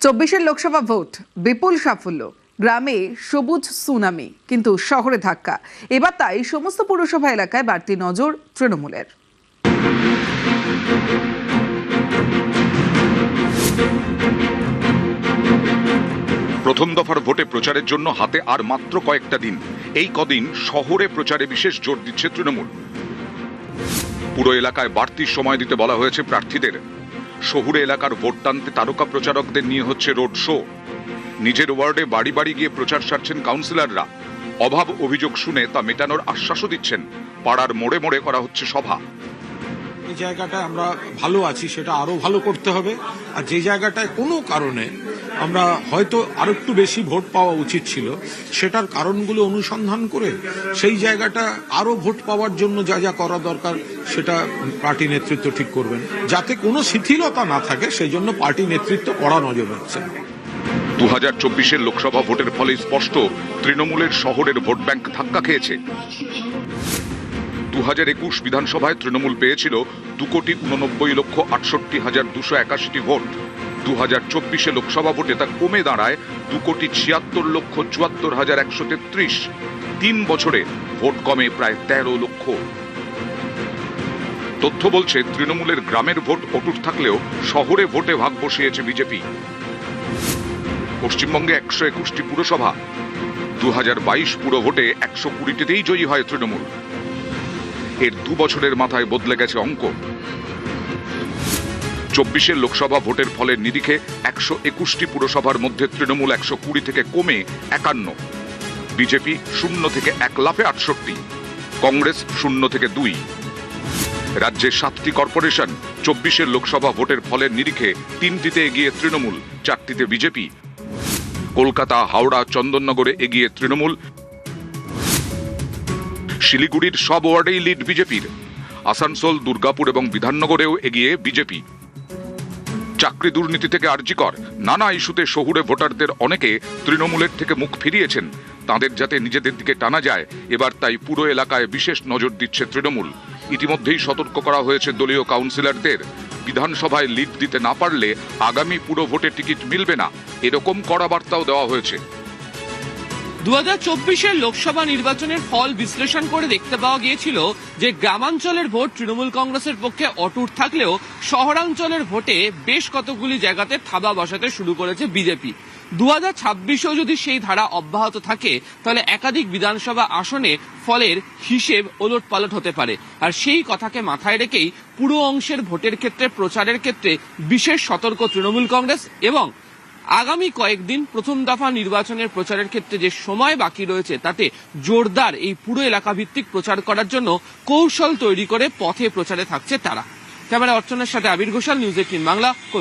চব্বিশের লোকসভা ভোট বিপুল সাফল্য, গ্রামে সবুজ সুনামি, কিন্তু শহরে ধাক্কা। এবার তাই সমস্ত পৌরসভা এলাকায় বাড়তি নজর তৃণমূলের। প্রথম দফার ভোটে প্রচারের জন্য হাতে আর মাত্র কয়েকটা দিন। এই কদিন শহরে প্রচারে বিশেষ জোর দিচ্ছে তৃণমূল। পুরো এলাকায় বাড়তি সময় দিতে বলা হয়েছে প্রার্থীদের। শহুরে এলাকার ভোট টানতে তারকা প্রচারকদের নিয়ে হচ্ছে রোড শো। নিজের ওয়ার্ডে বাড়ি বাড়ি গিয়ে প্রচার সারছেন কাউন্সিলররা। অভাব অভিযোগ শুনে তা মেটানোর আশ্বাসও দিচ্ছেন। পাড়ার মোড়ে মোড়ে করা হচ্ছে সভা। যে জায়গাটায় আমরা ভালো আছি সেটা আরো ভালো করতে হবে, আর যে জায়গাটায় কোনো কারণে আমরা হয়তো আরো একটু বেশি ভোট পাওয়া উচিত ছিল সেটার কারণগুলো অনুসন্ধান করে সেই জায়গাটা আরো ভোট পাওয়ার জন্য যা যা করা দরকার সেটা পার্টি নেতৃত্ব ঠিক করবেন, যাতে কোনো শিথিলতা না থাকে সেই জন্য পার্টি নেতৃত্ব কড়া নজর রাখছেন। 2024-এর লোকসভা ভোটের ফলে স্পষ্ট তৃণমূলের শহরের ভোট ব্যাংক ধাক্কা খেয়েছে। 2021 বিধানসভায় তৃণমূল পেয়েছিল 2,89,68,281টি ভোট। 2024 লোকসভা ভোটে তা কমে দাঁড়ায় 2,76,74,133। 3 বছরে ভোট কমে প্রায় 13 লক্ষ। তথ্য বলছে তৃণমূলের গ্রামের ভোট অটুট থাকলেও শহরে ভোটে ভাগ বসিয়েছে বিজেপি। পশ্চিমবঙ্গে 121টি পুরসভা। 2022 পুরো ভোটে 120টিতেই জয়ী হয় তৃণমূল। এর 2 বছরের মাথায় বদলে গেছে অঙ্ক। 24-এর লোকসভা ভোটের ফলের নিরিখে 121টি পুরসভার মধ্যে তৃণমূল 120 থেকে কমে 51, বিজেপি 0 থেকে 1 লাফে 68, কংগ্রেস 0 থেকে 2। রাজ্যে 7টি কর্পোরেশন। 24-এর লোকসভা ভোটের ফলের নিরিখে 3টিতে এগিয়ে তৃণমূল, 4টিতে বিজেপি। কলকাতা, হাওড়া, চন্দননগরে এগিয়ে তৃণমূল। শিলিগুড়ির সব ওয়ার্ডেই লিড বিজেপির। আসানসোল, দুর্গাপুর এবং বিধাননগরেও এগিয়ে বিজেপি। চাকরি দুর্নীতি থেকে আরজিকর নানা ইস্যুতে শহুরে ভোটারদের অনেকে তৃণমূলের থেকে মুখ ফিরিয়েছেন। তাদের যাতে নিজেদের দিকে টানা যায়, এবার তাই পুরো এলাকায় বিশেষ নজর দিচ্ছে তৃণমূল। ইতিমধ্যেই সতর্ক করা হয়েছে দলীয় কাউন্সিলরদের। বিধানসভায় লিড দিতে না পারলে আগামী পুরো ভোটে টিকিট মিলবে না, এরকম কড়া বার্তাও দেওয়া হয়েছে। 2024-এর লোকসভা নির্বাচনের ফল বিশ্লেষণ করে দেখতে পাওয়া গিয়েছিল যে গ্রামাঞ্চলের ভোট তৃণমূল কংগ্রেসের পক্ষে অটুট থাকলেও শহরাঞ্চলের ভোটে বেশ কতগুলি জায়গাতে থাবা বসাতে শুরু করেছে বিজেপি। 2026-এও যদি সেই ধারা অব্যাহত থাকে তাহলে একাধিক বিধানসভা আসনে ফলের হিসেব ওলটপালট হতে পারে। আর সেই কথাকে মাথায় রেখেই পুরো অংশের ভোটের ক্ষেত্রে প্রচারের ক্ষেত্রে বিশেষ সতর্ক তৃণমূল কংগ্রেস এবং আগামী কয়েকদিন প্রথম দফা নির্বাচনের প্রচারের ক্ষেত্রে যে সময় বাকি রয়েছে তাতে জোরদার এই পুরো এলাকা ভিত্তিক প্রচার করার জন্য কৌশল তৈরি করে পথে প্রচারে থাকছে তারা। ক্যামেরা অর্চনের সাথে আবির ঘোষাল, নিউজ 18 বাংলা।